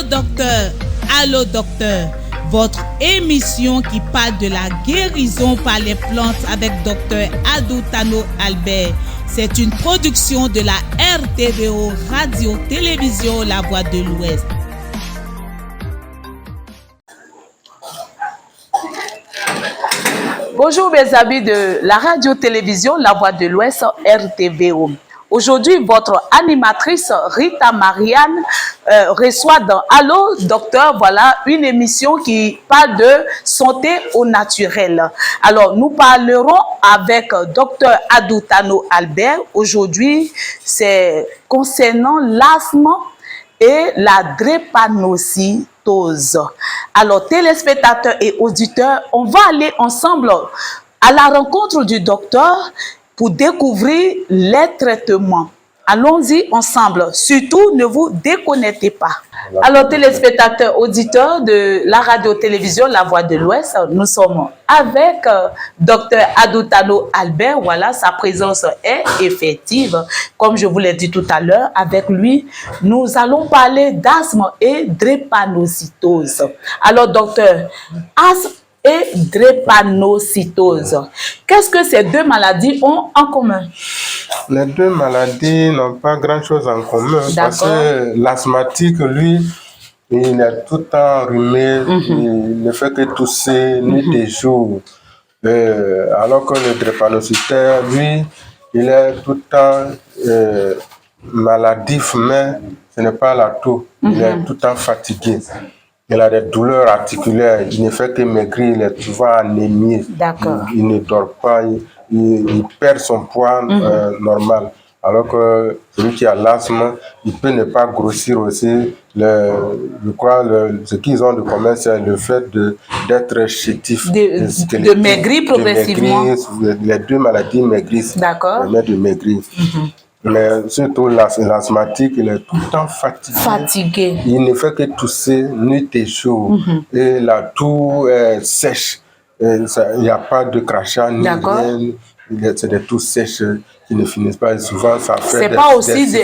Allô docteur, votre émission qui parle de la guérison par les plantes avec docteur Adou-Tano Albert. C'est une production de la RTVO, Radio-Télévision La Voix de l'Ouest. Bonjour mes amis de la Radio-Télévision La Voix de l'Ouest, RTVO. Aujourd'hui, votre animatrice Rita Marianne reçoit dans Allô Docteur, voilà, une émission qui parle de santé au naturel. Alors, nous parlerons avec Docteur Adou-Tano Albert. Aujourd'hui, c'est concernant l'asthme et la drépanocytose. Alors, téléspectateurs et auditeurs, on va aller ensemble à la rencontre du docteur pour découvrir les traitements. Allons-y ensemble. Surtout, ne vous déconnectez pas. Alors, téléspectateurs, auditeurs de la radio-télévision La Voix de l'Ouest, nous sommes avec Dr Adou-Tano Albert. Voilà, sa présence est effective. Comme je vous l'ai dit tout à l'heure, avec lui, nous allons parler d'asthme et drépanocytose. Alors, docteur, asthme et drépanocytose. Qu'est-ce que ces deux maladies ont en commun? Les deux maladies n'ont pas grand-chose en commun parce que l'asthmatique, lui, il est tout le temps enrhumé, il ne fait que tousser nuit et jour. Alors que le drépanocytaire, lui, il est tout le temps maladif, mais ce n'est pas la toux, il est tout le temps fatigué. Il a des douleurs articulaires, il ne fait que maigrir, il est souvent anémié. Il ne dort pas, il perd son poids normal. Alors que celui qui a l'asthme, il peut ne pas grossir aussi. Je crois ce qu'ils ont de commun, c'est le fait d'être chétif. De maigrir progressivement. Les deux maladies maigrissent. Permettent de maigrir. Mais surtout l'asthmatique, il est tout le temps fatigué. Il ne fait que tousser nuit et jour. Et la toux est sèche. Il n'y a pas de crachat ni rien. C'est des toux sèches qui ne finissent pas. Et souvent, ça fait c'est pas aussi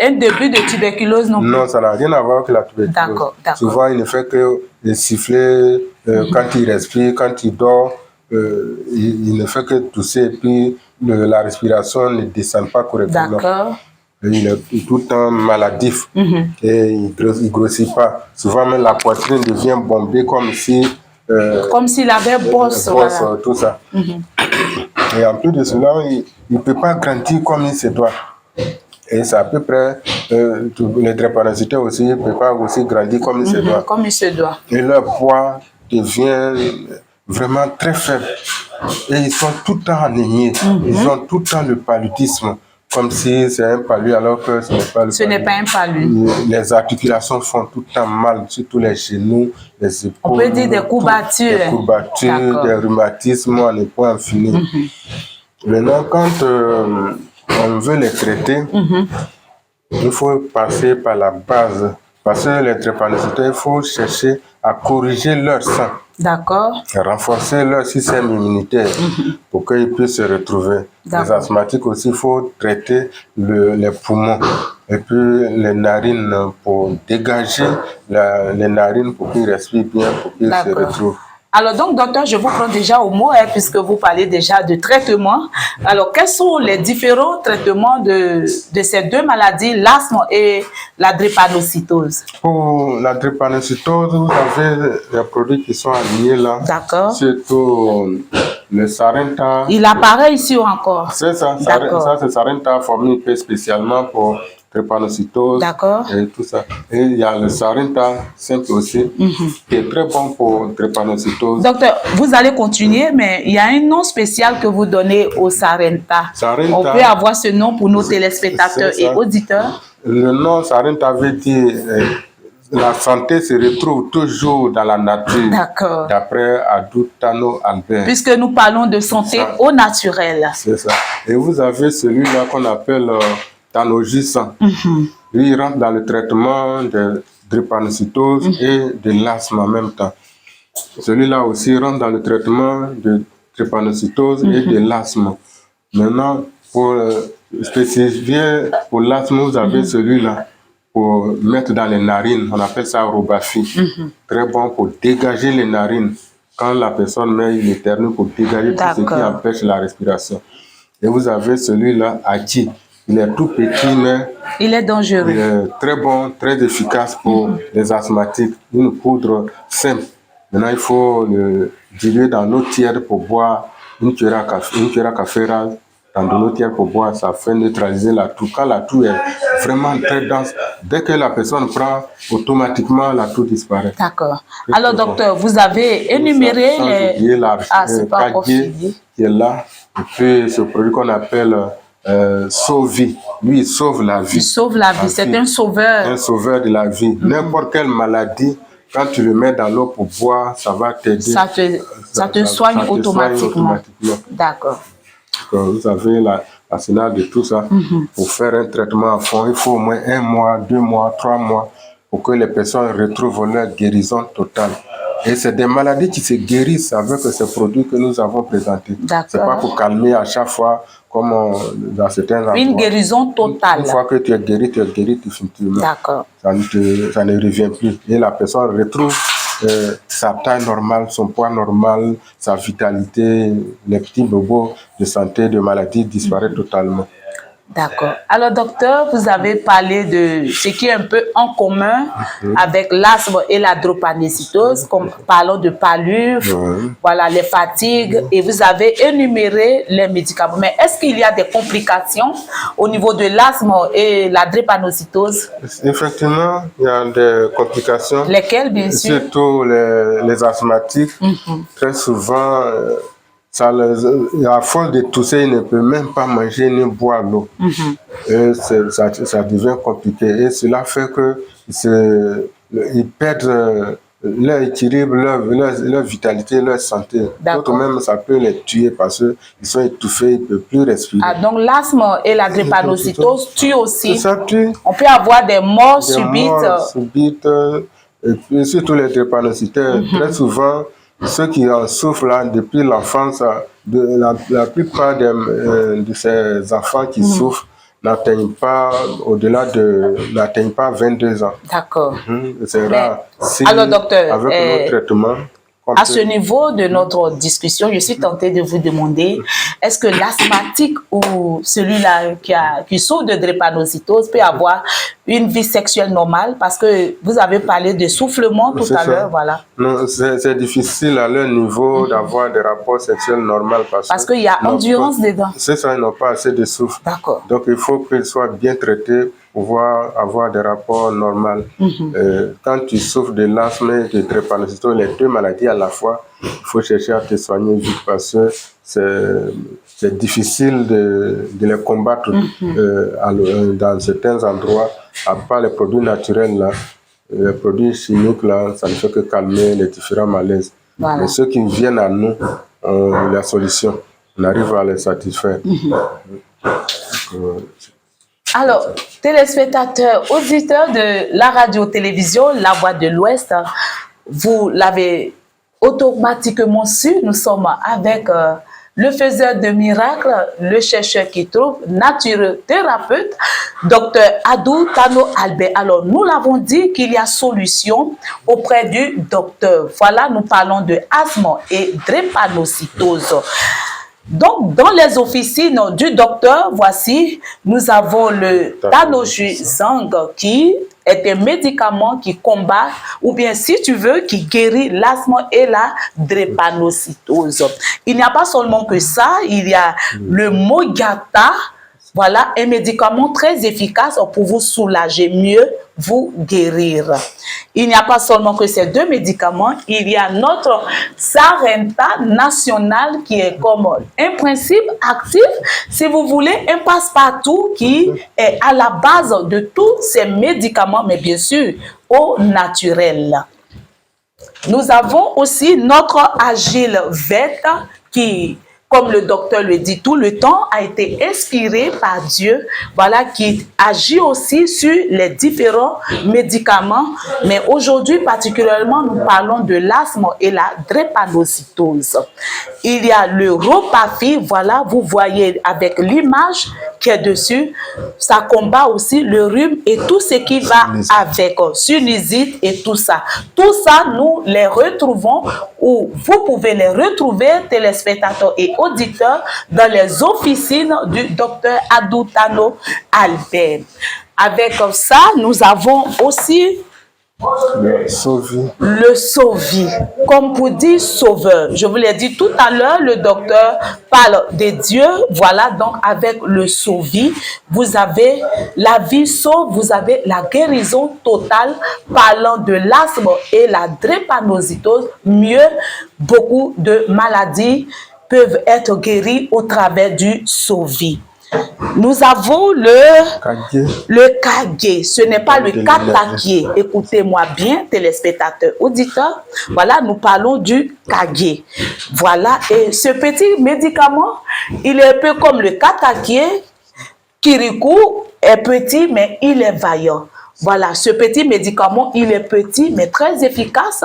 un début de tuberculose non plus? Non, ça n'a rien à voir avec la tuberculose. Souvent, il ne fait que siffler quand il respire, quand il dort. Il ne fait que tousser et puis la respiration ne descend pas correctement. Il est tout le temps maladif et il ne grossit pas. Souvent même la poitrine devient bombée comme si... comme s'il avait bosse. Voilà. Tout ça. Et en plus de cela, il ne peut pas grandir comme il se doit. Et c'est à peu près, les drépanocytaires aussi ne peuvent pas aussi grandir comme il se doit. Comme il se doit. Et leur poids devient vraiment très faible. Et ils sont tout le temps anémiés. Ils ont tout le temps le paludisme. Comme si c'est un palu alors que ce n'est pas le palu. Ce n'est pas un palu. Les articulations font tout le temps mal, surtout les genoux, les épaules. On peut dire des courbatures. Des courbatures, des rhumatismes à ne point en finir. Maintenant, quand on veut les traiter, il faut passer par la base. Parce que les drépanocytaires, il faut chercher à corriger leur sang. Renforcer leur système immunitaire pour qu'ils puissent se retrouver. Les asthmatiques aussi, il faut traiter les poumons et puis les narines pour dégager les narines pour qu'ils respirent bien, pour qu'ils se retrouvent. Alors donc, docteur, je vous prends déjà au mot, puisque vous parlez déjà de traitement. Alors, quels sont les différents traitements de ces deux maladies, l'asthme et la drépanocytose? Pour la drépanocytose, vous avez des produits qui sont alignés là. Surtout le Sarenta. Il apparaît ici encore. C'est ça, ça c'est Sarenta formé spécialement pour drépanocytose et tout ça. Et il y a le Sarenta simple aussi, qui est très bon pour drépanocytose. Docteur, vous allez continuer, mais il y a un nom spécial que vous donnez au Sarenta. On peut avoir ce nom pour nos téléspectateurs et auditeurs? Le nom Sarenta veut dire la santé se retrouve toujours dans la nature. D'après Adou-Tano Albert. Puisque nous parlons de santé au naturel. C'est ça. Et vous avez celui-là qu'on appelle Tanogis. Lui, il rentre dans le traitement de drépanocytose et de l'asthme en même temps. Celui-là aussi rentre dans le traitement de drépanocytose et de l'asthme. Maintenant, pour spécifier pour l'asthme, vous avez celui-là. pour mettre dans les narines. On appelle ça Robafi. Très bon pour dégager les narines. Quand la personne met une éternue pour dégager tout ce qui empêche la respiration. Et vous avez celui-là, Achi. Il est tout petit, mais il est dangereux. Il est très bon, très efficace pour les asthmatiques. Une poudre simple. Maintenant, il faut le diluer dans l'eau tiède pour boire une cuillère à café rase dans de l'eau tiède pour boire. Ça fait neutraliser la toux. Quand la toux est vraiment très dense, dès que la personne prend, automatiquement la toux disparaît. D'accord. Alors, docteur, vous avez énuméré les... c'est pas qui est là. Et puis, ce produit qu'on appelle Sauvi. Lui, il sauve la vie. Il sauve la vie. C'est un sauveur. Un sauveur de la vie. N'importe quelle maladie, quand tu le mets dans l'eau pour boire, ça va t'aider. Ça te soigne automatiquement. D'accord. Vous avez l'arsenal de tout ça. Pour faire un traitement à fond, il faut au moins 1 mois, 2 mois, 3 mois pour que les personnes retrouvent leur guérison totale. Et c'est des maladies qui se guérissent avec ces produits que nous avons présentés. C'est pas pour calmer à chaque fois, comme dans certains endroits. Une guérison totale. Une fois que tu es guéri définitivement. D'accord. Ça ne revient plus. Et la personne retrouve sa taille normale, son poids normal, sa vitalité, les petits bobos de santé, de maladie disparaissent totalement. D'accord. Alors, docteur, vous avez parlé de ce qui est un peu en commun avec l'asthme et la drépanocytose, comme parlons de paludisme, voilà, les fatigues, et vous avez énuméré les médicaments. Mais est-ce qu'il y a des complications au niveau de l'asthme et la drépanocytose? Effectivement, il y a des complications. Lesquelles, bien sûr? Surtout les asthmatiques. Très souvent... à force de tousser, il ne peut même pas manger ni boire l'eau. Et ça devient compliqué. Et cela fait qu'ils perdent leur équilibre, leur vitalité, leur santé. D'autres même, ça peut les tuer parce qu'ils sont étouffés, ils ne peuvent plus respirer. Ah, donc l'asthme et la drépanocytose tuent aussi. Ça tue. On peut avoir des morts subites. Morts subites. Et puis surtout les drépanocytaires, très souvent, ceux qui en souffrent là, depuis l'enfance, la plupart de ces enfants qui souffrent n'atteignent pas n'atteignent pas 22 ans. D'accord. C'est rare. Alors, docteur, avec nos traitements, à ce niveau de notre discussion, je suis tentée de vous demander, est-ce que l'asthmatique ou celui-là qui souffre de drépanocytose peut avoir une vie sexuelle normale? Parce que vous avez parlé de soufflement tout à l'heure, voilà. Non, c'est difficile à leur niveau d'avoir des rapports sexuels normaux. Parce qu'il y a endurance dedans. C'est ça, ils n'ont pas assez de souffle. D'accord. Donc il faut qu'ils soient bien traités pour pouvoir avoir des rapports normaux. Quand tu souffres de l'asthme et de drépanocytose, les deux maladies à la fois, il faut chercher à te soigner vite parce que c'est difficile de les combattre dans certains endroits, à part les produits naturels là. Les produits chimiques là, ça ne fait que calmer les différents malaises. Voilà. Mais ceux qui viennent à nous ont la solution. On arrive à les satisfaire. Alors, téléspectateurs, auditeurs de la radio-télévision La Voix de l'Ouest, vous l'avez automatiquement su, nous sommes avec le faiseur de miracles, le chercheur qui trouve, naturothérapeute, Dr Adou Tano Albert. Alors, nous l'avons dit qu'il y a solution auprès du docteur. Voilà, nous parlons de asthme et drépanocytose. Donc, dans les officines du docteur, voici, nous avons le Tanojusang qui est un médicament qui combat, ou bien si tu veux, qui guérit l'asthme et la drépanocytose. Il n'y a pas seulement que ça, il y a le Mogata. Voilà un médicament très efficace pour vous soulager, mieux vous guérir. Il n'y a pas seulement que ces deux médicaments, il y a notre Sarenta national qui est comme un principe actif, si vous voulez, un passe-partout qui est à la base de tous ces médicaments, mais bien sûr au naturel. Nous avons aussi notre Agile Vet qui comme le docteur le dit tout le temps, a été inspiré par Dieu, voilà, qui agit aussi sur les différents médicaments. Mais aujourd'hui, particulièrement, nous parlons de l'asthme et la drépanocytose. Il y a le Ropafis, voilà, vous voyez avec l'image qui est dessus, ça combat aussi le rhume et tout ce qui va avec, sinusite et tout ça. Tout ça, nous les retrouvons, ou vous pouvez les retrouver, téléspectateurs et auditeurs, dans les officines du docteur Adou Tano Albert. Avec ça, nous avons aussi le Sovi, comme pour dire sauveur. Je vous l'ai dit tout à l'heure, le docteur parle de Dieu. Voilà, donc avec le Sovi, vous avez la vie sauve, vous avez la guérison totale, parlant de l'asthme et la drépanocytose. Mieux, beaucoup de maladies peuvent être guéries au travers du Sovi. Nous avons le Kagé. Ce n'est pas le Katakié. Écoutez-moi bien, téléspectateurs, auditeurs. Voilà, nous parlons du Kagé. Voilà, et ce petit médicament, il est un peu comme le Katakié. Kirikou est petit, mais il est vaillant. Voilà, ce petit médicament, il est petit, mais très efficace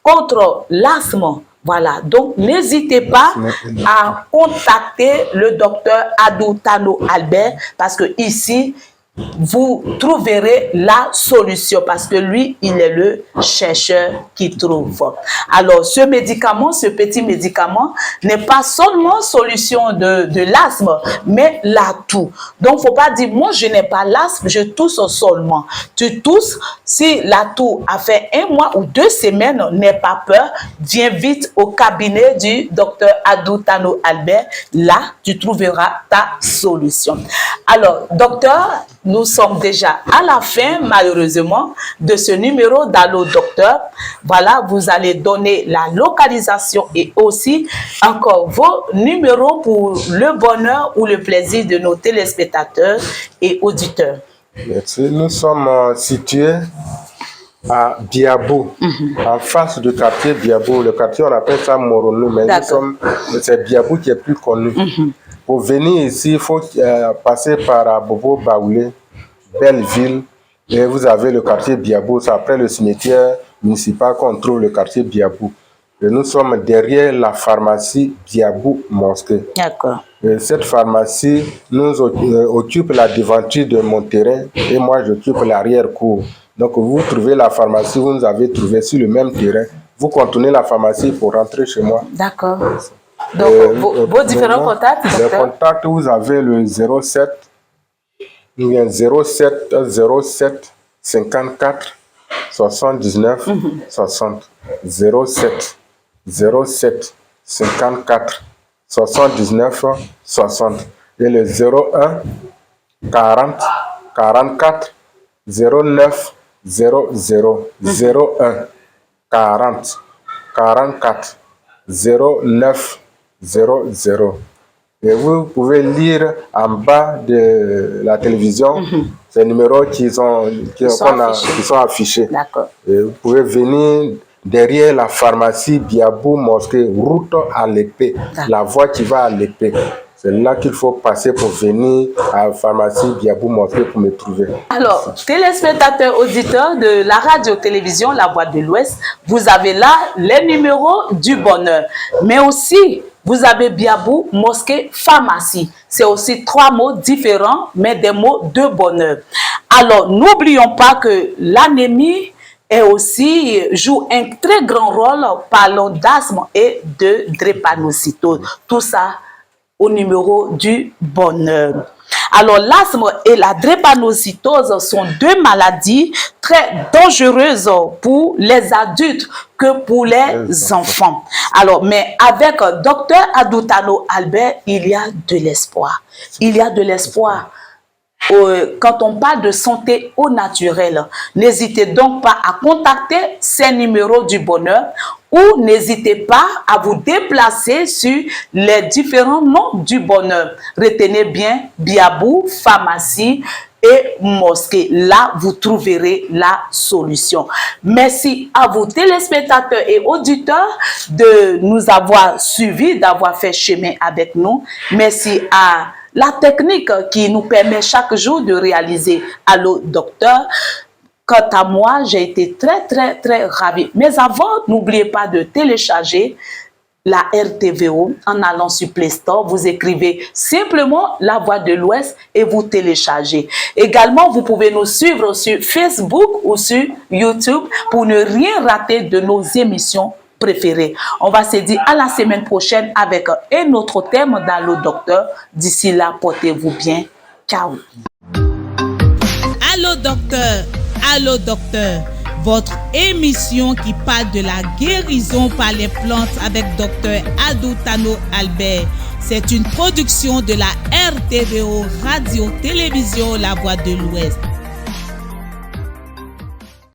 contre l'asthme. Voilà, donc n'hésitez pas à contacter le docteur Adou Tano Albert, parce que ici, vous trouverez la solution, parce que lui, il est le chercheur qui trouve. Alors, ce médicament, ce petit médicament, n'est pas seulement solution de l'asthme, mais l'atout. Donc, il ne faut pas dire, moi, je n'ai pas l'asthme, je tousse seulement. Tu tousses, si l'atout a fait 1 mois ou 2 semaines, n'aie pas peur, viens vite au cabinet du docteur Adou Tano Albert. Là, tu trouveras ta solution. Alors, docteur, nous sommes déjà à la fin, malheureusement, de ce numéro d'Allo Docteur. Voilà, vous allez donner la localisation et aussi encore vos numéros pour le bonheur ou le plaisir de nos téléspectateurs et auditeurs. Merci. Nous sommes situés à Biabou, en face du quartier Biabou. Le quartier, on appelle ça Moronou, mais c'est Biabou qui est plus connu. Pour venir ici, il faut passer par Abobo Baoulé, Belleville, et vous avez le quartier Biabou. C'est après le cimetière municipal qu'on trouve le quartier Biabou. Et nous sommes derrière la pharmacie Biabou Mosquée. D'accord. Cette pharmacie nous occupe la devanture de mon terrain et moi j'occupe l'arrière-cour. Donc vous trouvez la pharmacie, vous nous avez trouvé sur le même terrain. Vous contournez la pharmacie pour rentrer chez moi. D'accord. Donc, vos différents contacts, les contacts, vous avez le 07 54 79 60. 07 54 79 60. Et le 01 40 44 09 00 01 40 44 09 00. Et vous pouvez lire en bas de la télévision ces numéros qui sont affichés. D'accord. Et vous pouvez venir derrière la pharmacie Biabou Mosquée, route à l'épée, la voie qui va à l'épée. C'est là qu'il faut passer pour venir à la pharmacie Biabou Mosquée pour me trouver. Alors, téléspectateurs, auditeurs de la radio-télévision La Voix de l'Ouest, vous avez là les numéros du bonheur. Mais aussi, vous avez Biabou Mosquée Pharmacie. C'est aussi 3 mots différents, mais des mots de bonheur. Alors, n'oublions pas que l'anémie joue un très grand rôle, parlons d'asthme et de drépanocytose. Tout ça au numéro du bonheur. Alors, l'asthme et la drépanocytose sont 2 maladies très dangereuses pour les adultes que pour les enfants. Alors, mais avec Dr Adou Tano Albert, il y a de l'espoir. Il y a de l'espoir. quand on parle de santé au naturel. N'hésitez donc pas à contacter ces numéros du bonheur ou n'hésitez pas à vous déplacer sur les différents noms du bonheur. Retenez bien Biabou, pharmacie et mosquée. Là, vous trouverez la solution. Merci à vous téléspectateurs et auditeurs de nous avoir suivis, d'avoir fait chemin avec nous. Merci à la technique qui nous permet chaque jour de réaliser Allô Docteur. Quant à moi, j'ai été très ravie. Mais avant, n'oubliez pas de télécharger la RTVO en allant sur Play Store. Vous écrivez simplement La Voix de l'Ouest et vous téléchargez. Également, vous pouvez nous suivre sur Facebook ou sur YouTube pour ne rien rater de nos émissions préférées. On va se dire à la semaine prochaine avec un autre thème d'Allô Docteur. D'ici là, portez-vous bien. Ciao. Allô Docteur. Allô Docteur, votre émission qui parle de la guérison par les plantes avec Dr Adou Tano Albert. C'est une production de la RTVO Radio-Télévision La Voix de l'Ouest.